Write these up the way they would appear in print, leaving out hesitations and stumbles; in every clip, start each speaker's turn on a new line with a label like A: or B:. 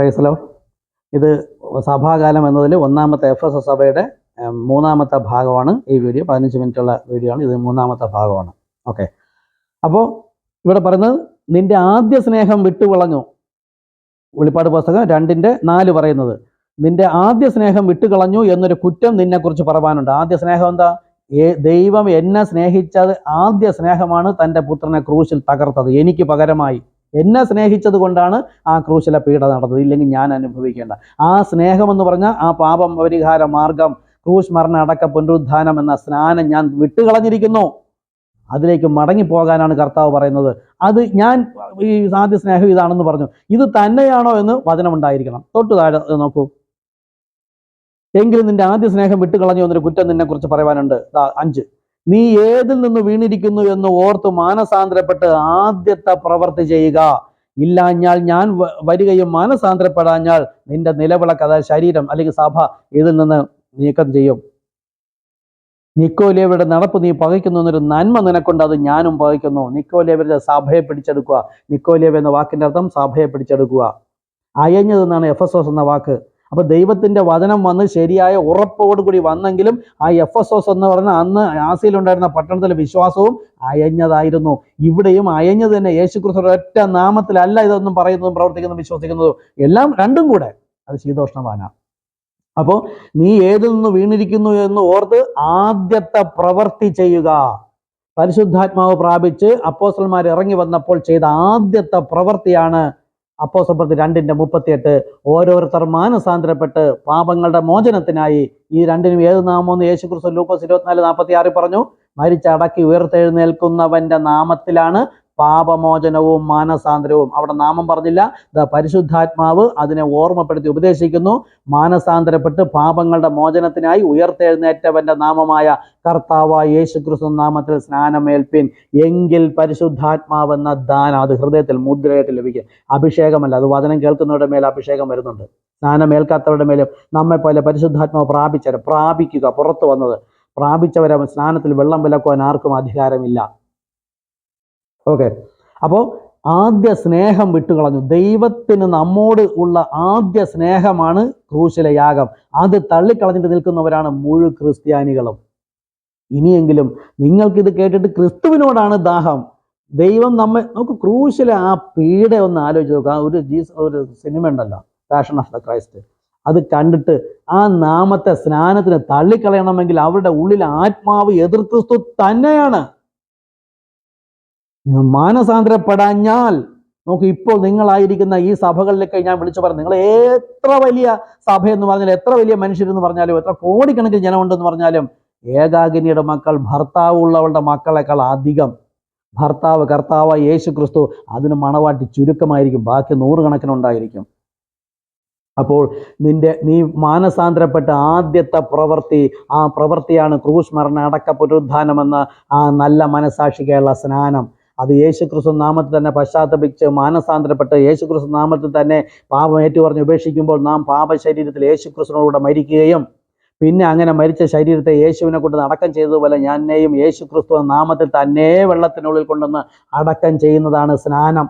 A: പ്രൈസലോ. ഇത് സഭാകാലം എന്നതിൽ ഒന്നാമത്തെ എഫെസസ് സഭയുടെ മൂന്നാമത്തെ ഭാഗമാണ് ഈ വീഡിയോ. 15 മിനിറ്റുള്ള വീഡിയോ ആണ് ഇത്. മൂന്നാമത്തെ ഭാഗമാണ്. ഓക്കെ. അപ്പോൾ ഇവിടെ പറയുന്നത് നിന്റെ ആദ്യ സ്നേഹം വിട്ടുകളഞ്ഞു. വെളിപ്പാട് പുസ്തകം 2:4 പറയുന്നത് നിന്റെ ആദ്യ സ്നേഹം വിട്ടുകളഞ്ഞു എന്നൊരു കുറ്റം നിന്നെക്കുറിച്ച് പറയാനുണ്ട്. ആദ്യ സ്നേഹം എന്താ? ദൈവം എന്നെ സ്നേഹിച്ചത് ആദ്യ സ്നേഹമാണ്. തൻ്റെ പുത്രനെ ക്രൂശിൽ തകർത്തത് എനിക്ക് പകരമായി. എന്നെ സ്നേഹിച്ചത് കൊണ്ടാണ് ആ ക്രൂശിലെ പീഡ നടന്നത്. ഇല്ലെങ്കിൽ ഞാൻ അനുഭവിക്കേണ്ട. ആ സ്നേഹമെന്ന് പറഞ്ഞാൽ ആ പാപം പരിഹാര മാർഗം, ക്രൂശ് മരണ അടക്ക പുനരുദ്ധാനം എന്ന സ്നാനം ഞാൻ വിട്ടുകളഞ്ഞിരിക്കുന്നു. അതിലേക്ക് മടങ്ങിപ്പോകാനാണ് കർത്താവ് പറയുന്നത്. അത് ഞാൻ ഈ ആദ്യ സ്നേഹം ഇതാണെന്ന് പറഞ്ഞു. ഇത് തന്നെയാണോ എന്ന് വചനമുണ്ടായിരിക്കണം. തൊട്ടു താഴെ നോക്കൂ. എങ്കിലും നിന്റെ ആദ്യ സ്നേഹം വിട്ടുകളഞ്ഞു എന്നൊരു കുറ്റം നിന്നെ കുറിച്ച് പറയാനുണ്ട്. 5 നീ ഏതിൽ നിന്ന് വീണിരിക്കുന്നു എന്ന് ഓർത്ത് മാനസാന്തരപ്പെട്ട് ആദ്യത്തെ പ്രവൃത്തി ചെയ്യുക. ഇല്ലാഞ്ഞാൽ ഞാൻ വരികയും മാനസാന്തരപ്പെടാഞ്ഞാൽ നിന്റെ നിലവിളക്ക്, അതായത് ശരീരം അല്ലെങ്കിൽ സഭ, ഇതിൽ നിന്ന് നീക്കം ചെയ്യും. നിക്കോലേവരുടെ നടപ്പ് നീ പകയ്ക്കുന്നു എന്നൊരു നന്മ നിനക്കുണ്ട്, അത് ഞാനും പകയ്ക്കുന്നു. നിക്കോലേവരുടെ സഭയെ പിടിച്ചെടുക്കുക. നിക്കോലേവ എന്ന വാക്കിന്റെ അർത്ഥം സഭയെ പിടിച്ചെടുക്കുക. അയഞ്ഞതെന്നാണ് എഫെസോസ് എന്ന വാക്ക്. അപ്പൊ ദൈവത്തിന്റെ വചനം വന്ന് ശരിയായ ഉറപ്പോടുകൂടി വന്നെങ്കിലും ആ എഫെസോസ് എന്ന് പറഞ്ഞ അന്ന് ആസിയിലുണ്ടായിരുന്ന പട്ടണത്തിലെ വിശ്വാസവും അയഞ്ഞതായിരുന്നു. ഇവിടെയും അയഞ്ഞത് തന്നെ. യേശുക്രിസ്തുവിന്റെ ഒറ്റ നാമത്തിലല്ല ഇതൊന്നും പറയുന്നതും പ്രവർത്തിക്കുന്നതും വിശ്വസിക്കുന്നതും എല്ലാം രണ്ടും കൂടെ. അത് ശീതോഷ്ണവാനാണ്. അപ്പോൾ നീ ഏതിൽ നിന്ന് വീണിരിക്കുന്നു എന്ന് ഓർത്ത് ആദ്യത്തെ പ്രവൃത്തി ചെയ്യുക. പരിശുദ്ധാത്മാവ് പ്രാപിച്ച് അപ്പോസ്തലന്മാർ ഇറങ്ങി വന്നപ്പോൾ ചെയ്ത ആദ്യത്തെ പ്രവൃത്തിയാണ് അപ്പോസ്തലപ്രവൃത്തി 2:38. ഓരോരുത്തർ മാനസാന്തരപ്പെട്ട് പാപങ്ങളുടെ മോചനത്തിനായി. ഈ രണ്ടിനും ഏത് നാമമെന്ന് യേശുക്രിസ്തു ലൂക്കോസ് 24:46 പറഞ്ഞു. മരിച്ചടക്കി ഉയർത്തെഴുന്നേൽക്കുന്നവന്റെ നാമത്തിലാണ് പാപമോചനവും മാനസാന്തരവും. അവിടെ നാമം പറഞ്ഞില്ല. പരിശുദ്ധാത്മാവ് അതിനെ ഓർമ്മപ്പെടുത്തി ഉപദേശിക്കുന്നു. മാനസാന്തരപ്പെട്ട് പാപങ്ങളുടെ മോചനത്തിനായി ഉയർത്തെഴുന്നേറ്റവന്റെ നാമമായ കർത്താവായ യേശുക്രിസ്തു നാമത്തിൽ സ്നാനമേൽപ്പിൻ. എങ്കിൽ പരിശുദ്ധാത്മാവ് എന്ന ദാനം അത് ഹൃദയത്തിൽ മുദ്രയായിട്ട് ലഭിക്കും. അഭിഷേകമല്ല, അത് വചനം കേൾക്കുന്നവരുടെ മേൽ അഭിഷേകം വരുന്നുണ്ട്. സ്നാനമേൽക്കാത്തവരുടെ മേലും നമ്മെ പോലെ പരിശുദ്ധാത്മാവ് പ്രാപിക്കുക. പുറത്തു വന്നത് പ്രാപിച്ചവരെ സ്നാനത്തിൽ വെള്ളം വിലക്കുവാൻ ആർക്കും അധികാരമില്ല. ഓക്കെ. അപ്പോൾ ആദ്യ സ്നേഹം വിട്ടുകളഞ്ഞു. ദൈവത്തിന് നമ്മോട് ഉള്ള ആദ്യ സ്നേഹമാണ് ക്രൂശിലെ യാഗം. അത് തള്ളിക്കളഞ്ഞിട്ട് നിൽക്കുന്നവരാണ് മുഴുവൻ ക്രിസ്ത്യാനികളും. ഇനിയെങ്കിലും നിങ്ങൾക്കിത് കേട്ടിട്ട് ക്രിസ്തുവിനോടാണ് ദാഹം. ദൈവം നമുക്ക് ക്രൂശിലെ ആ പീഡ ഒന്ന് ആലോചിച്ച് നോക്കുക. ഒരു സിനിമ ഉണ്ടല്ലോ, പാഷൻ ഓഫ് ദ ക്രൈസ്റ്റ്. അത് കണ്ടിട്ട് ആ നാമത്തെ സ്നാനത്തിന് തള്ളിക്കളയണമെങ്കിൽ അവരുടെ ഉള്ളിൽ ആത്മാവ് എതിർ ക്രിസ്തു തന്നെയാണ്. മാനസാന്തരപ്പെടാഞ്ഞാൽ നോക്ക്, ഇപ്പോൾ നിങ്ങളായിരിക്കുന്ന ഈ സഭകളിലൊക്കെ ഞാൻ വിളിച്ചു പറഞ്ഞു, നിങ്ങൾ എത്ര വലിയ സഭയെന്ന് പറഞ്ഞാലും, എത്ര വലിയ മനുഷ്യരെന്ന് പറഞ്ഞാലും, എത്ര കോടിക്കണക്കിന് ജനമുണ്ടെന്ന് പറഞ്ഞാലും, ഏകാകിനിയുടെ മക്കൾ ഭർത്താവ് ഉള്ളവളുടെ മക്കളെക്കാൾ അധികം കർത്താവ് യേശു ക്രിസ്തു, അതിന് മണവാട്ടി ചുരുക്കമായിരിക്കും. ബാക്കി 100 കണക്കിനുണ്ടായിരിക്കും. അപ്പോൾ നീ മാനസാന്തരപ്പെട്ട ആദ്യത്തെ പ്രവൃത്തി, ആ പ്രവൃത്തിയാണ് ക്രൂശ് മരണ അടക്ക പുനരുദ്ധാനമെന്ന ആ നല്ല മനസാക്ഷിക്കുള്ള സ്നാനം. അത് യേശുക്രിസ്തു നാമത്തിൽ തന്നെ പശ്ചാത്തപിച്ച് മാനസാന്തരപ്പെട്ട് യേശുക്രിസ്തു നാമത്തിൽ തന്നെ പാപം ഏറ്റുപറഞ്ഞ് ഉപേക്ഷിക്കുമ്പോൾ നാം പാപശരീരത്തിൽ യേശുക്രിസ്തുവിനോട് മരിക്കുകയും പിന്നെ അങ്ങനെ മരിച്ച ശരീരത്തെ യേശുവിനെ കൊണ്ട് അടക്കം ചെയ്തതുപോലെ ഞാനെയും യേശുക്രിസ്തു നാമത്തിൽ തന്നെ വെള്ളത്തിനുള്ളിൽ കൊണ്ടുവന്ന് അടക്കം ചെയ്യുന്നതാണ് സ്നാനം.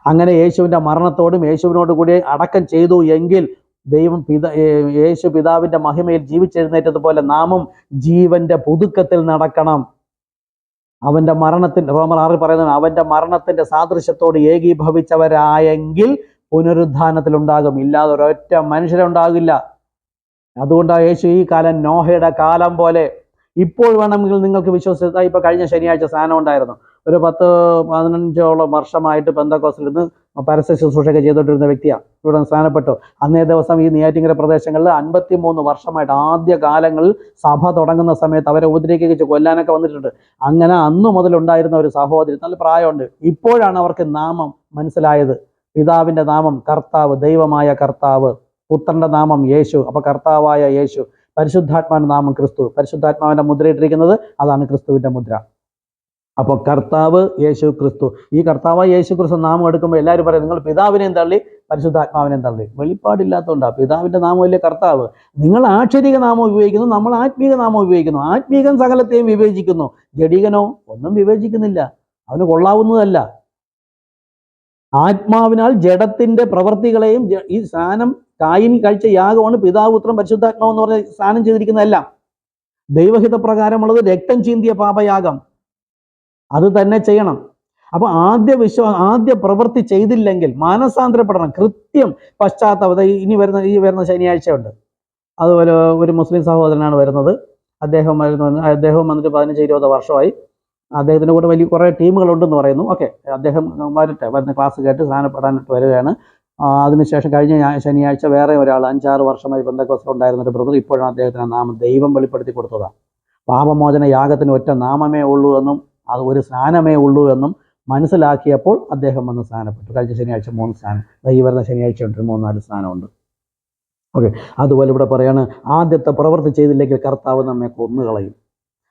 A: അങ്ങനെ യേശുവിൻ്റെ മരണത്തോടും യേശുവിനോട് കൂടി അടക്കം ചെയ്തു എങ്കിൽ യേശു പിതാവിൻ്റെ മഹിമയിൽ ജീവിച്ചെഴുന്നേറ്റതുപോലെ നാമും ജീവന്റെ പുതുക്കത്തിൽ നടക്കണം. അവന്റെ മരണത്തിന്റെ, റോമർ 6 പറയുന്നത്, അവന്റെ മരണത്തിന്റെ സാദൃശ്യത്തോട് ഏകീഭവിച്ചവരായെങ്കിൽ പുനരുദ്ധാനത്തിൽ ഉണ്ടാകും. ഇല്ലാതെ ഒരൊറ്റ മനുഷ്യരുണ്ടാകില്ല. അതുകൊണ്ടാണ് യേശു ഈ കാലം നോഹയുടെ കാലം പോലെ ഇപ്പോൾ വേണമെങ്കിൽ നിങ്ങൾക്ക് വിശ്വസിച്ചാൽ, ഇപ്പൊ കഴിഞ്ഞ ശനിയാഴ്ച സ്നാനം ഉണ്ടായിരുന്നു. ഒരു 10-15 വർഷമായിട്ട് പെന്തക്കോസ്തിൽ നിന്ന് പരസ്യ ശുശ്രൂഷയൊക്കെ ചെയ്തുകൊണ്ടിരുന്ന വ്യക്തിയാണ്. ഇവിടെ സ്നാനപ്പെട്ടു. അന്നേ ദിവസം ഈ നെയ്യാറ്റിൻകര പ്രദേശങ്ങളിൽ 53 വർഷമായിട്ട് ആദ്യ കാലങ്ങളിൽ സഭ തുടങ്ങുന്ന സമയത്ത് അവരെ ഉപദ്രവിച്ച് കൊല്ലാനൊക്കെ വന്നിട്ടുണ്ട്. അങ്ങനെ അന്നു മുതൽ ഉണ്ടായിരുന്ന ഒരു സഹോദരി, നല്ല പ്രായമുണ്ട്. ഇപ്പോഴാണ് അവർക്ക് നാമം മനസ്സിലായത്. പിതാവിന്റെ നാമം കർത്താവ്, ദൈവമായ കർത്താവ്. പുത്രന്റെ നാമം യേശു, അപ്പൊ കർത്താവായ യേശു. പരിശുദ്ധാത്മാവിന്റെ നാമം ക്രിസ്തു. പരിശുദ്ധാത്മാവിന്റെ മുദ്രയിട്ടിരിക്കുന്നത് അതാണ് ക്രിസ്തുവിന്റെ മുദ്ര. അപ്പോൾ കർത്താവ് യേശു ക്രിസ്തു. ഈ കർത്താവായ യേശു ക്രിസ്തു നാമം എടുക്കുമ്പോൾ എല്ലാവരും പറയും, നിങ്ങൾ പിതാവിനെയും തള്ളി പരിശുദ്ധാത്മാവിനെയും തള്ളി. വെളിപ്പാടില്ലാത്തതുകൊണ്ടാണ്. പിതാവിന്റെ നാമമല്ലേ കർത്താവ്. നിങ്ങൾ ആക്ഷരിക നാമം ഉപയോഗിക്കുന്നു, നമ്മൾ ആത്മീക നാമം ഉപയോഗിക്കുന്നു. ആത്മീകൻ സകലത്തെയും വിവേചിക്കുന്നു, ജഡികനോ ഒന്നും വിവേചിക്കുന്നില്ല. അവന് കൊള്ളാവുന്നതല്ല. ആത്മാവിനാൽ ജഡത്തിന്റെ പ്രവൃത്തികളെയും ഈ സ്നാനം കായിൻ കഴിച്ച യാഗമാണ് പിതാവ് പുത്രൻ പരിശുദ്ധാത്മാവ് എന്ന് പറഞ്ഞ സ്നാനം ചെയ്തിരിക്കുന്നതെല്ലാം ദൈവഹിത പ്രകാരമുള്ളത് രക്തം ചീന്തിയ പാപയാഗം അത് തന്നെ ചെയ്യണം. അപ്പൊ ആദ്യ പ്രവൃത്തി ചെയ്തില്ലെങ്കിൽ മാനസാന്തരപ്പെടണം. കൃത്യം പശ്ചാത്തലം. ഈ വരുന്ന ശനിയാഴ്ച ഉണ്ട്. അതുപോലെ ഒരു മുസ്ലിം സഹോദരനാണ് വരുന്നത്. അദ്ദേഹം വന്നിട്ട് 15-20 വർഷമായി. അദ്ദേഹത്തിൻ്റെ കൂടെ കുറേ ടീമുകളുണ്ടെന്ന് പറയുന്നു. ഓക്കെ, അദ്ദേഹം വരുന്ന ക്ലാസ് കേട്ട് സ്നാനപ്പെടാനായിട്ട് വരികയാണ്. അതിനുശേഷം കഴിഞ്ഞ ശനിയാഴ്ച വേറെ ഒരാൾ 5-6 വർഷമായി ബന്ധക്കോസ്തിൽ ഉണ്ടായിരുന്ന ഒരു ബ്രദർ ഇപ്പോഴും അദ്ദേഹത്തിന് നാമം ദൈവം വെളിപ്പെടുത്തി കൊടുത്തതാണ്. പാപമോചന യാഗത്തിന് ഒറ്റ നാമമേ ഉള്ളൂ എന്നും അത് ഒരു സ്നാനമേ ഉള്ളൂ എന്നും മനസ്സിലാക്കിയപ്പോൾ അദ്ദേഹം വന്ന് സ്നാനപ്പെട്ടു. കഴിഞ്ഞ ശനിയാഴ്ച 3 സ്നാനം, ഈ വരുന്ന ശനിയാഴ്ച ഉണ്ട് 3-4 സ്നാനമുണ്ട്. ഓക്കെ, അതുപോലെ ഇവിടെ പറയാണ്, ആദ്യത്തെ പ്രവൃത്തി ചെയ്തില്ലെങ്കിൽ കർത്താവ് നമ്മെ കൊന്നുകളയും.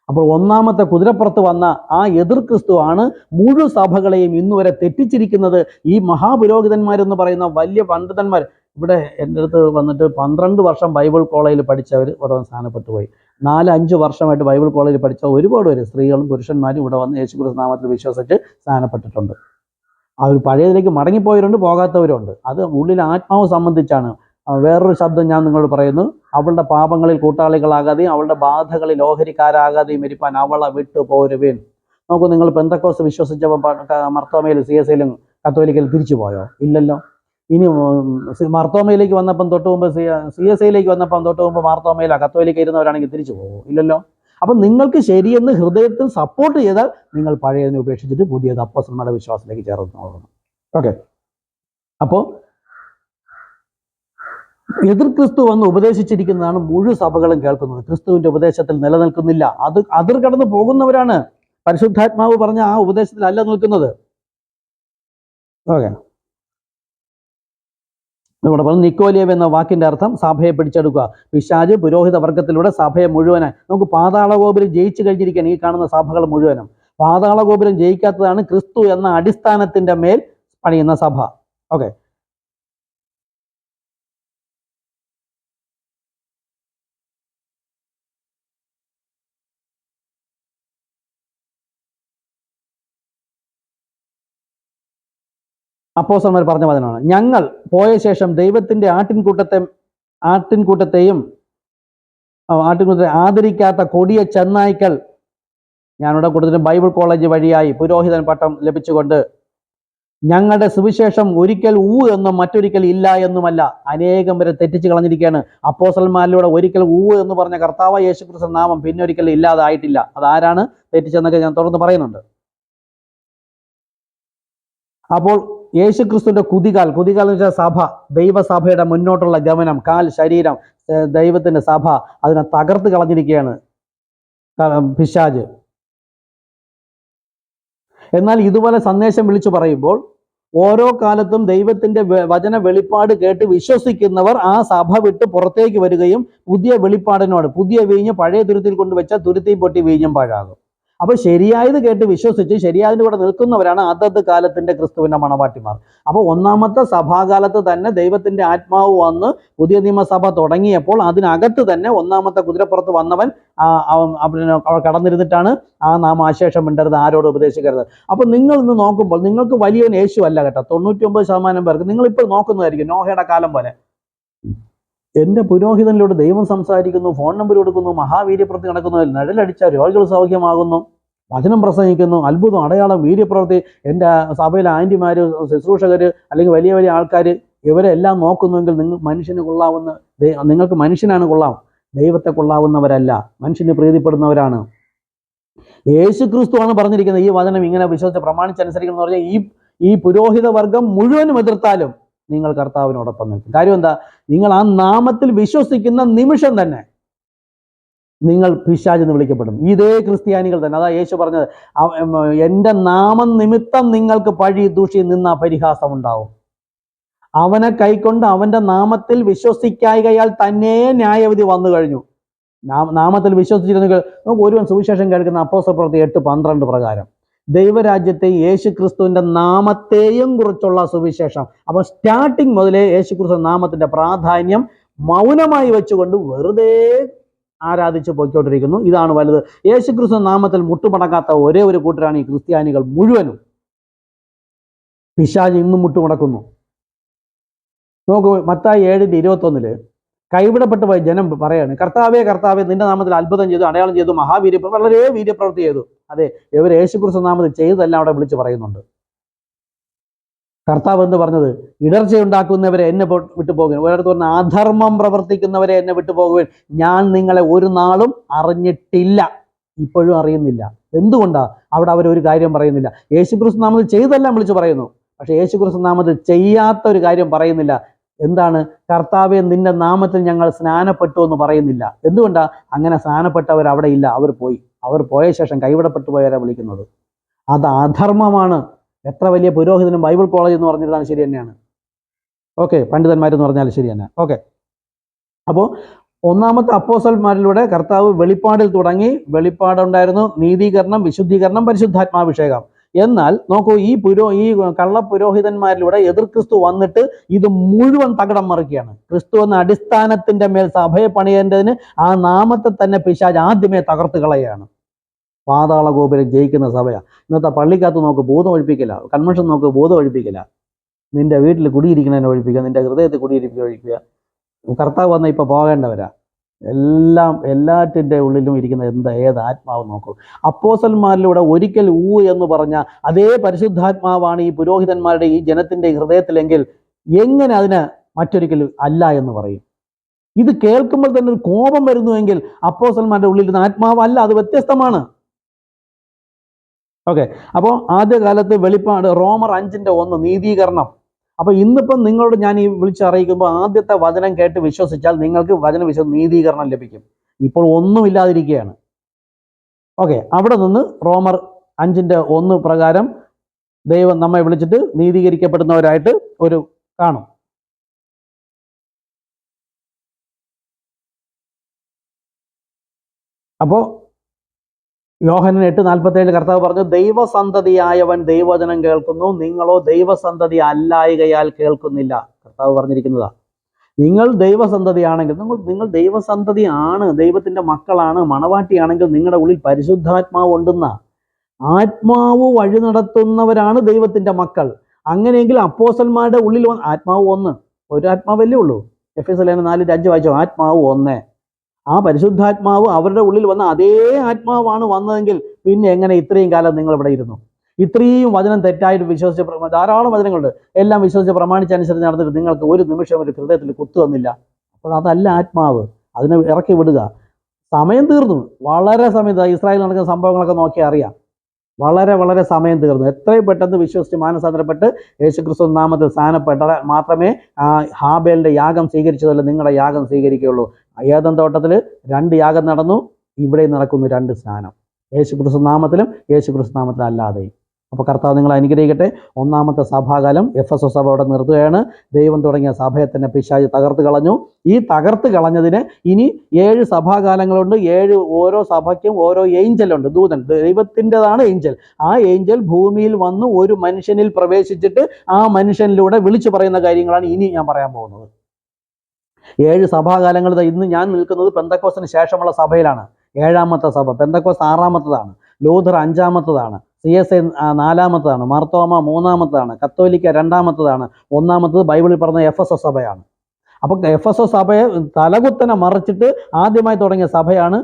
A: അപ്പോൾ ഒന്നാമത്തെ കുതിരപ്പുറത്ത് വന്ന ആ എതിർ ക്രിസ്തു ആണ് മുഴുവൻ സഭകളെയും ഇന്നുവരെ തെറ്റിച്ചിരിക്കുന്നത്. ഈ മഹാപുരോഹിതന്മാരെന്ന് പറയുന്ന വലിയ പണ്ഡിതന്മാർ ഇവിടെ എൻ്റെ അടുത്ത് വന്നിട്ട് 12 വർഷം ബൈബിൾ കോളേജിൽ പഠിച്ചവർ ഇവിടെ സ്ഥാനപ്പെട്ടു പോയി. 4-5 വർഷമായിട്ട് ബൈബിൾ കോളേജിൽ പഠിച്ച ഒരുപാട് പേര്, സ്ത്രീകളും പുരുഷന്മാരും ഇവിടെ വന്ന് യേശുക്രിസ്തു നാമത്തിൽ വിശ്വസിച്ച് സ്ഥാനപ്പെട്ടിട്ടുണ്ട്. അവർ പഴയതിലേക്ക് മടങ്ങിപ്പോയവരുണ്ട്, പോകാത്തവരുണ്ട്. അത് ഉള്ളിൽ ആത്മാവ് സംബന്ധിച്ചാണ്. വേറൊരു ശബ്ദം ഞാൻ നിങ്ങളോട് പറയുന്നു, അവളുടെ പാപങ്ങളിൽ കൂട്ടാളികളാകാതെയും അവളുടെ ബാധകളിൽ ഓഹരിക്കാരാകാതെയും ഇരിപ്പാൻ അവളെ വിട്ടു പോരുവിൻ. നോക്കൂ, നിങ്ങൾ പെന്തക്കോസ്ത് വിശ്വസിച്ചപ്പോൾ മർത്തോമയിലും CSIയിലും കത്തോലിക്കയിലും തിരിച്ചു പോയോ? ഇല്ലല്ലോ. ഇനി മർത്തോമയിലേക്ക് വന്നപ്പം തൊട്ട് മുമ്പ് CSIയിലേക്ക് വന്നപ്പം തൊട്ട് മുമ്പ് മാർത്തോമയിലോ കത്തോലിക്ക ഇരുന്നവരാണെങ്കിൽ തിരിച്ചു പോകുമോ? ഇല്ലല്ലോ. അപ്പം നിങ്ങൾക്ക് ശരിയെന്ന് ഹൃദയത്തിൽ സപ്പോർട്ട് ചെയ്താൽ നിങ്ങൾ പഴയതിനെ ഉപേക്ഷിച്ചിട്ട് പുതിയത് അപ്പോസ്തലന്മാരുടെ വിശ്വാസത്തിലേക്ക് ചേർന്ന് നോക്കണം. ഓക്കെ, അപ്പോൾ എതിർ ക്രിസ്തു വന്ന് ഉപദേശിച്ചിരിക്കുന്നതാണ് മുഴുവൻ സഭകളും കേൾക്കുന്നത്. ക്രിസ്തുവിന്റെ ഉപദേശത്തിൽ നിലനിൽക്കുന്നില്ല, അത് അതിർ കടന്ന് പോകുന്നവരാണ്. പരിശുദ്ധാത്മാവ് പറഞ്ഞ ആ ഉപദേശത്തിലല്ല നിൽക്കുന്നത്. ഓക്കെ, ഇവിടെ പറഞ്ഞു നിക്കോലിയവ് എന്ന വാക്കിന്റെ അർത്ഥം സഭയെ പിടിച്ചെടുക്കുക. പിശാച് പുരോഹിത വർഗത്തിലൂടെ സഭയെ മുഴുവനായി, നമുക്ക് പാതാളഗോപുരം ജയിച്ചു കഴിഞ്ഞിരിക്കുകയാണ് ഈ കാണുന്ന സഭകൾ മുഴുവനും. പാതാളഗോപുരം ജയിക്കാത്തതാണ് ക്രിസ്തു എന്ന അടിസ്ഥാനത്തിന്റെ മേൽ പണിയുന്ന സഭ. ഓക്കെ, അപ്പോസ്തലന്മാർ പറഞ്ഞ വചനമാണ്. ഞങ്ങൾ പോയ ശേഷം ദൈവത്തിന്റെ ആട്ടിൻകൂട്ടത്തെ ആദരിക്കാത്ത കൊടിയ ചെന്നായ്ക്കൾ, ഞാനിവിടെ കൊടുത്തിട്ട് ബൈബിൾ കോളേജ് വഴിയായി പുരോഹിതൻ പട്ടം ലഭിച്ചുകൊണ്ട് ഞങ്ങളുടെ സുവിശേഷം ഒരിക്കൽ എന്നും മറ്റൊരിക്കൽ ഇല്ല എന്നുമല്ല, അനേകം പേരെ തെറ്റിച്ച് കളഞ്ഞിരിക്കുകയാണ്. അപ്പോസ്തലന്മാരിലൂടെ ഒരിക്കൽ എന്ന് പറഞ്ഞ കർത്താവ് യേശുക്രിസ്തു നാമം പിന്നെ ഒരിക്കൽ ഇല്ലാതായിട്ടില്ല. അതാരാണ് തെറ്റിച്ചെന്നൊക്കെ ഞാൻ തുറന്ന് പറയുന്നുണ്ട്. അപ്പോൾ യേശുക്രിസ്തുവിന്റെ കുതികാൽ എന്ന് വെച്ചാൽ സഭ, ദൈവസഭയുടെ മുന്നോട്ടുള്ള ഗമനം, കാൽ ശരീരം, ദൈവത്തിന്റെ സഭ, അതിനെ തകർത്ത് കളഞ്ഞിരിക്കുകയാണ് പിശാച്. എന്നാൽ ഇതുപോലെ സന്ദേശം വിളിച്ചു പറയുമ്പോൾ ഓരോ കാലത്തും ദൈവത്തിന്റെ വചന വെളിപ്പാട് കേട്ട് വിശ്വസിക്കുന്നവർ ആ സഭ വിട്ട് പുറത്തേക്ക് വരികയും പുതിയ വെളിപ്പാടിനോട്, പുതിയ വീഞ്ഞ് പഴയ തുരുത്തിൽ കൊണ്ടുവച്ചാൽ തുരുത്തി പൊട്ടി വീഞ്ഞും പാഴാകും. അപ്പൊ ശരിയായത് കേട്ട് വിശ്വസിച്ച് ശരിയായതിന്റെ കൂടെ നിൽക്കുന്നവരാണ് അതത് കാലത്തിന്റെ ക്രിസ്തുവിന്റെ മണവാട്ടിമാർ. അപ്പോൾ ഒന്നാമത്തെ സഭാകാലത്ത് തന്നെ ദൈവത്തിന്റെ ആത്മാവ് വന്ന് പുതിയ നിയമസഭ തുടങ്ങിയപ്പോൾ അതിനകത്ത് തന്നെ ഒന്നാമത്തെ കുതിരപ്പുറത്ത് വന്നവൻ അവൾ കടന്നിരുന്നിട്ടാണ് ആ നാം ആശേഷം മിണ്ടരുത്, ആരോട് ഉപദേശിക്കരുത്. അപ്പൊ നിങ്ങൾ ഇന്ന് നോക്കുമ്പോൾ നിങ്ങൾക്ക് വലിയവൻ യേശു അല്ല കേട്ടോ. 99% പേർക്ക് നിങ്ങൾ ഇപ്പോൾ നോക്കുന്നതായിരിക്കും നോഹയുടെ കാലം പോലെ. എൻ്റെ പുരോഹിതനിലൂടെ ദൈവം സംസാരിക്കുന്നു, ഫോൺ നമ്പർ കൊടുക്കുന്നു, മഹാവീര്യപ്രവൃത്തി നടക്കുന്നു, നിഴലടിച്ച രോഗികൾ സൗഖ്യമാകുന്നു, വചനം പ്രസംഗിക്കുന്നു, അത്ഭുതം, അടയാളം, വീര്യപ്രവൃത്തി, എൻ്റെ സഭയിലെ ആൻറ്റിമാർ, ശുശ്രൂഷകർ, അല്ലെങ്കിൽ വലിയ വലിയ ആൾക്കാർ, ഇവരെ എല്ലാം നോക്കുന്നുവെങ്കിൽ നിങ്ങൾക്ക് മനുഷ്യനാണ് കൊള്ളാം, ദൈവത്തെ കൊള്ളാവുന്നവരല്ല, മനുഷ്യന് പ്രീതിപ്പെടുന്നവരാണ്. യേശു ക്രിസ്തുവാണ് പറഞ്ഞിരിക്കുന്നത് ഈ വചനം ഇങ്ങനെ വിശ്വസിച്ച് പ്രമാണിച്ചനുസരിക്കണം എന്ന് പറഞ്ഞാൽ ഈ പുരോഹിത വർഗം മുഴുവനും എതിർത്താലും നിങ്ങൾ കർത്താവിനോടൊപ്പം നിൽക്കും. കാര്യം എന്താ? നിങ്ങൾ ആ നാമത്തിൽ വിശ്വസിക്കുന്ന നിമിഷം തന്നെ നിങ്ങൾ പിശാച് എന്ന് വിളിക്കപ്പെടും. ഇതേ ക്രിസ്ത്യാനികൾ തന്നെ, അതാ യേശു പറഞ്ഞത്, എൻ്റെ നാമം നിമിത്തം നിങ്ങൾക്ക് പഴി ദൂഷി നിന്ന പരിഹാസം ഉണ്ടാവും. അവനെ കൈക്കൊണ്ട് അവന്റെ നാമത്തിൽ വിശ്വസിക്കായികയാൽ തന്നെ ന്യായവിധി വന്നു കഴിഞ്ഞു. നാമത്തിൽ വിശ്വസിച്ചിരുന്നെങ്കിൽ നമുക്ക് ഒരുവൻ സുവിശേഷം കേൾക്കുന്ന അപ്പോസ്തലപ്രവൃത്തി 8:12 പ്രകാരം ദൈവരാജ്യത്തെ യേശു ക്രിസ്തുവിന്റെ നാമത്തെയും കുറിച്ചുള്ള സുവിശേഷം. അപ്പൊ സ്റ്റാർട്ടിങ് മുതലേ യേശു ക്രിസ്തു നാമത്തിന്റെ പ്രാധാന്യം മൗനമായി വെച്ചുകൊണ്ട് വെറുതെ ആരാധിച്ച് പോയിക്കൊണ്ടിരിക്കുന്നു. ഇതാണ് വലുത്. യേശു ക്രിസ്തു നാമത്തിൽ മുട്ടുമടങ്ങാത്ത ഒരേ ഒരു കൂട്ടരാണ് ഈ ക്രിസ്ത്യാനികൾ മുഴുവനും. പിശാച് ഇന്നും മുട്ടുമുടക്കുന്നു. നോക്കൂ, മത്തായി 7:21 കൈവിടപ്പെട്ടു പോയ ജനം പറയാണ്, കർത്താവേ കർത്താവേ നിന്റെ നാമത്തിൽ അത്ഭുതം ചെയ്തു, അടയാളം ചെയ്തു, വളരെ വീര്യപ്രവൃത്തി ചെയ്തു. അതെ, ഇവർ യേശുക്രിസ്തു നാമത്തിൽ ചെയ്തതെല്ലാം അവിടെ വിളിച്ചു പറയുന്നുണ്ട്. കർത്താവ് എന്ന് പറഞ്ഞത്, ഇടർച്ചയുണ്ടാക്കുന്നവരെ എന്നെ വിട്ടുപോകുവിൻ. ഒരിടത്ത് പറഞ്ഞ അധർമ്മം പ്രവർത്തിക്കുന്നവരെ എന്നെ വിട്ടുപോകുവിൻ, ഞാൻ നിങ്ങളെ ഒരു നാളും അറിഞ്ഞിട്ടില്ല. ഇപ്പോഴും അറിയുന്നില്ല. എന്തുകൊണ്ടാ? അവിടെ അവരൊരു കാര്യം പറയുന്നില്ല. യേശുക്രിസ്തു നാമത്തിൽ ചെയ്തെല്ലാം വിളിച്ചു പറയുന്നു, പക്ഷെ യേശുക്രിസ്തു നാമത്തിൽ ചെയ്യാത്ത ഒരു കാര്യം പറയുന്നില്ല. എന്താണ്? കർത്താവേ നിന്റെ നാമത്തിൽ ഞങ്ങൾ സ്നാനപ്പെട്ടു എന്ന് പറയുന്നില്ല. എന്തുകൊണ്ടാ? അങ്ങനെ സ്നാനപ്പെട്ടവർ അവിടെ ഇല്ല, അവർ പോയ ശേഷം കൈവിടപ്പെട്ടു പോയവരെ വിളിക്കുന്നത്. അത് അധർമ്മമാണ്. എത്ര വലിയ പുരോഹിതനും ബൈബിൾ കോളേജ് എന്ന് പറഞ്ഞിരുന്നാലും ശരി തന്നെയാണ്. ഓക്കെ, പണ്ഡിതന്മാരെന്ന് പറഞ്ഞാൽ ശരി തന്നെ. ഓക്കെ, അപ്പോൾ ഒന്നാമത്തെ അപ്പോസ്തലന്മാരിലൂടെ കർത്താവ് വെളിപ്പാടിൽ തുടങ്ങി. വെളിപ്പാടുണ്ടായിരുന്നു, നീതീകരണം, വിശുദ്ധീകരണം, പരിശുദ്ധാത്മാഭിഷേകം. എന്നാൽ നോക്കൂ, ഈ കള്ള പുരോഹിതന്മാരിലൂടെ എതിർ ക്രിസ്തു വന്നിട്ട് ഇത് മുഴുവൻ തകിടം മറിക്കുകയാണ്. ക്രിസ്തു എന്ന അടിസ്ഥാനത്തിന്റെ മേൽ സഭയെ പണിയേണ്ടതിന് ആ നാമത്തെ തന്നെ പിശാച് ആദ്യമേ തകർത്ത് കളയുകയാണ്. പാതാള ഗോപുരം ജയിക്കുന്ന സഭയാണ്. ഇന്നത്തെ പള്ളിക്കകത്ത് നോക്ക് ബോധം ഒഴിപ്പിക്കില്ല, കൺവെൻഷൻ നോക്ക് ബോധം ഒഴിപ്പിക്കില്ല, നിന്റെ വീട്ടിൽ കുടിയിരിക്കുന്നതിനെ ഒഴിപ്പിക്കുക, നിന്റെ ഹൃദയത്തിൽ കുടിയിരിക്കുക. കർത്താവ് വന്ന ഇപ്പൊ പോകേണ്ടവരാ. എല്ലാറ്റിൻ്റെ ഉള്ളിലും ഇരിക്കുന്ന ഏത് ആത്മാവ് നോക്കൂ. അപ്പോസ്തലന്മാരിലൂടെ ഒരിക്കൽ എന്ന് പറഞ്ഞ അതേ പരിശുദ്ധാത്മാവാണ് ഈ പുരോഹിതന്മാരുടെ ഈ ജനത്തിന്റെ ഹൃദയത്തിലെങ്കിൽ എങ്ങനെ അതിന് മറ്റൊരിക്കലും അല്ല എന്ന് പറയും? ഇത് കേൾക്കുമ്പോൾ തന്നെ ഒരു കോപം വരുന്നുവെങ്കിൽ അപ്പോസ്തലന്മാരുടെ ഉള്ളിൽ ആത്മാവ് അല്ല, അത് വ്യത്യസ്തമാണ്. ഓക്കെ, അപ്പോൾ ആദ്യകാലത്ത് വെളിപ്പാട് റോമർ 5:1 നീതീകരണം. അപ്പൊ ഇന്നിപ്പം നിങ്ങളോട് ഞാൻ ഈ വിളിച്ചറിയിക്കുമ്പോൾ ആദ്യത്തെ വചനം കേട്ട് വിശ്വസിച്ചാൽ നിങ്ങൾക്ക് നീതീകരണം ലഭിക്കും. ഇപ്പോൾ ഒന്നുമില്ലാതിരിക്കുകയാണ്. ഓക്കെ, അവിടെ നിന്ന് റോമർ 5:1 പ്രകാരം ദൈവം നമ്മെ വിളിച്ചിട്ട് നീതീകരിക്കപ്പെടുന്നവരായിട്ട് ഒരു കാണും. അപ്പോൾ യോഹന്നാൻ 8:47 കർത്താവ് പറഞ്ഞു, ദൈവസന്തതിയായവൻ ദൈവവചനം കേൾക്കുന്നു, നിങ്ങളോ ദൈവസന്തതി അല്ലായകയാൽ കേൾക്കുന്നില്ല. കർത്താവ് പറഞ്ഞിരിക്കുന്നതാ. നിങ്ങൾ ദൈവസന്തതിയാണെങ്കിൽ നിങ്ങൾ ദൈവസന്തതിയാണ്, ദൈവത്തിന്റെ മക്കളാണ്, മണവാട്ടിയാണെങ്കിൽ നിങ്ങളുടെ ഉള്ളിൽ പരിശുദ്ധാത്മാവ് ഉണ്ടെന്ന. ആത്മാവ് വഴി നടത്തുന്നവരാണ് ദൈവത്തിന്റെ മക്കൾ. അങ്ങനെയെങ്കിൽ അപ്പോസ്തലന്മാരുടെ ഉള്ളിൽ ആത്മാവ് ഒന്ന്, ഒരു ആത്മാവല്ലേ ഉള്ളൂ. എഫെസ്യർ 4:5 വായിച്ചോ, ആത്മാവ് ഒന്ന്. ആ പരിശുദ്ധാത്മാവ് അവരുടെ ഉള്ളിൽ വന്ന അതേ ആത്മാവാണ് വന്നതെങ്കിൽ പിന്നെ എങ്ങനെ ഇത്രയും കാലം നിങ്ങൾ ഇവിടെ ഇരുന്നു? ഇത്രയും വചനം തെറ്റായിട്ട് വിശ്വസിച്ച്, ധാരാളം വചനങ്ങളുണ്ട്, എല്ലാം വിശ്വസിച്ച് പ്രമാണിച്ചനുസരിച്ച് നടന്നിട്ട് നിങ്ങൾക്ക് ഒരു നിമിഷം ഒരു ഹൃദയത്തിൽ കുത്തു വന്നില്ല. അപ്പോൾ അതല്ല ആത്മാവ്, അതിനെ ഇറക്കി വിടുക. സമയം തീർന്നു, വളരെ സമയത്ത് ഇസ്രായേൽ നടക്കുന്ന സംഭവങ്ങളൊക്കെ നോക്കി അറിയാം. വളരെ സമയം തീർന്നു. എത്രയും പെട്ടെന്ന് വിശ്വസിച്ച് മാനസാന്തരപ്പെട്ട് യേശുക്രിസ്തു നാമത്തിൽ സ്നാനപ്പെട്ടാൽ മാത്രമേ ഹാബേലിന്റെ യാഗം സ്വീകരിച്ചതല്ല നിങ്ങളുടെ യാഗം സ്വീകരിക്കുകയുള്ളൂ. ഏദൻ തോട്ടത്തിൽ 2 യാഗം നടന്നു, ഇവിടെ നടക്കുന്നു 2 സ്നാനം, യേശുക്രിസ്തു നാമത്തിലും യേശുക്രിസ്തു നാമത്തിലും അല്ലാതെയും. അപ്പോൾ കർത്താവ് നിങ്ങളെ അനുഗ്രഹിക്കട്ടെ. ഒന്നാമത്തെ സഭാകാലം എഫെസോസ് സഭ അവിടെ നിർത്തുകയാണ്. ദൈവം തുടങ്ങിയ സഭയെ തന്നെ പിശാച് തകർത്ത് കളഞ്ഞു. ഈ തകർത്ത് കളഞ്ഞതിന് ഇനി 7 സഭാകാലങ്ങളുണ്ട്. 7 ഓരോ സഭയ്ക്കും ഓരോ ഏഞ്ചലുണ്ട്, ദൂതൻ, ദൈവത്തിൻ്റെതാണ് ഏഞ്ചൽ. ആ ഏഞ്ചൽ ഭൂമിയിൽ വന്ന് ഒരു മനുഷ്യനിൽ പ്രവേശിച്ചിട്ട് ആ മനുഷ്യനിലൂടെ വിളിച്ചു പറയുന്ന കാര്യങ്ങളാണ് ഇനി ഞാൻ പറയാൻ പോകുന്നത്. 7 സഭാകാലങ്ങൾ. ഇന്ന് ഞാൻ നിൽക്കുന്നത് പെന്തക്കോസ്തിന് ശേഷമുള്ള സഭയിലാണ്. 7ാമത്തെ സഭ. പെന്തക്കോസ്ത് 6ാമത്തതാണ്, ലൂഥർ 5ാമത്തതാണ്, CSI 4ാമത്തതാണ്, മാർത്തോമ 3ാമത്തതാണ്, കത്തോലിക്ക 2ാമത്തതാണ്, 1ാമത്തത് ബൈബിളിൽ പറഞ്ഞ എഫെസോസ് സഭയാണ്. അപ്പോൾ എഫെസോസ് സഭയെ തലകുത്തനെ മറിച്ചിട്ട് ആദ്യമായി തുടങ്ങിയ സഭയാണ്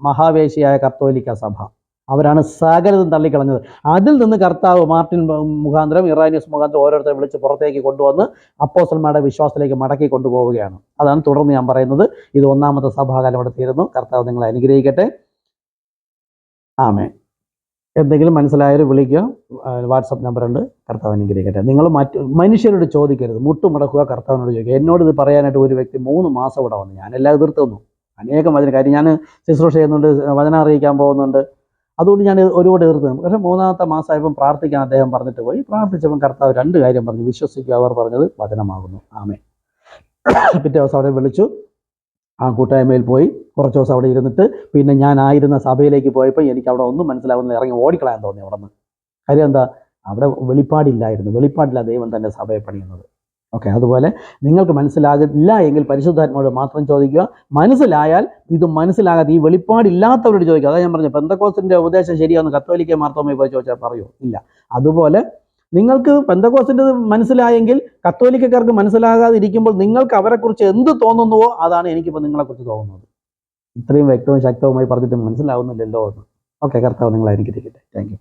A: മഹാവേശിയായ കത്തോലിക്ക സഭ. അവരാണ് സകലതും തള്ളിക്കളഞ്ഞത്. അതിൽ നിന്ന് കർത്താവ് മാർട്ടിൻ മുഖാന്തരം, ഇറാനിയസ് മുഖാന്തരം ഓരോരുത്തരെ വിളിച്ച് പുറത്തേക്ക് കൊണ്ടുവന്ന് അപ്പോസ്തലന്മാരുടെ വിശ്വാസത്തിലേക്ക് മടക്കി കൊണ്ടുപോവുകയാണ്. അതാണ് തുടർന്ന് ഞാൻ പറയുന്നത്. ഇത് 1ാമത്തെ സഭാകാലം ഇവിടെ തീരുന്നു. കർത്താവ് നിങ്ങളെ അനുഗ്രഹിക്കട്ടെ. ആമേൻ. എന്തെങ്കിലും മനസ്സിലായാലും വിളിക്കുക, വാട്സപ്പ് നമ്പറുണ്ട്. കർത്താവ് അനുഗ്രഹിക്കട്ടെ. നിങ്ങൾ മനുഷ്യരോട് ചോദിക്കരുത്, മുട്ടുമുടക്കുക, കർത്താവിനോട് ചോദിക്കുക. എന്നോട് ഇത് പറയാനായിട്ട് ഒരു വ്യക്തി 3 മാസം ഇവിടെ വന്നു. ഞാനെല്ലാം എതിർത്ത് വന്നു, അനേകം വചന കാര്യം ഞാൻ ശുശ്രൂഷ ചെയ്യുന്നുണ്ട്, വചനം അറിയിക്കാൻ പോകുന്നുണ്ട്, അതുകൊണ്ട് ഞാൻ ഒരുപാട് എതിർത്ത്. പക്ഷേ 3ാമത്തെ മാസമായപ്പം പ്രാർത്ഥിക്കാൻ അദ്ദേഹം പറഞ്ഞിട്ട് പോയി. പ്രാർത്ഥിച്ചപ്പം കർത്താവ് 2 കാര്യം പറഞ്ഞു. വിശ്വസിക്കുക, അവർ പറഞ്ഞത് വചനമാകുന്നു. ആമേൻ. പിറ്റേ ദിവസം അവിടെ വിളിച്ചു, ആ കൂട്ടായ്മയിൽ പോയി കുറച്ച് ദിവസം അവിടെ ഇരുന്നിട്ട് പിന്നെ ഞാൻ ആയിരുന്ന സഭയിലേക്ക് പോയപ്പോൾ എനിക്ക് അവിടെ ഒന്നും മനസ്സിലാവുന്നില്ല, ഇറങ്ങി ഓടിക്കളയാൻ തോന്നി അവിടെ നിന്ന്. കാര്യം എന്താ? അവിടെ വെളിപ്പാടില്ലായിരുന്നു. വെളിപ്പാടില്ല ദൈവം തന്നെ സഭയെ പണിയുന്നത്. ഓക്കെ, അതുപോലെ നിങ്ങൾക്ക് മനസ്സിലാകില്ല എങ്കിൽ പരിശുദ്ധാത്മാവോട് മാത്രം ചോദിക്കുക. മനസ്സിലായാൽ ഇത് മനസ്സിലാകാതെ ഈ വെളിപ്പാടില്ലാത്തവരോട് ചോദിക്കുക. അതാ ഞാൻ പറഞ്ഞു, പെന്തക്കോസ്തിന്റെ ഉപദേശം ശരിയാണെന്ന് കത്തോലിക്ക മാർത്തോമയിൽ പോയി ചോദിച്ചാൽ പറയൂ ഇല്ല. അതുപോലെ നിങ്ങൾക്ക് പെന്തക്കോസ്തിൻ്റെ മനസ്സിലായെങ്കിൽ കത്തോലിക്കക്കാർക്ക് മനസ്സിലാകാതിരിക്കുമ്പോൾ നിങ്ങൾക്ക് അവരെക്കുറിച്ച് എന്ത് തോന്നുന്നുവോ അതാണ് എനിക്കിപ്പോൾ നിങ്ങളെക്കുറിച്ച് തോന്നുന്നത്. ഇത്രയും വ്യക്തവും ശക്തവുമായി പറഞ്ഞിട്ട് മനസ്സിലാവുന്നില്ലല്ലോ എന്ന്. ഓക്കെ, കർത്താവ് നിങ്ങളെ അനുഗ്രഹിക്കട്ടെ. Thank you.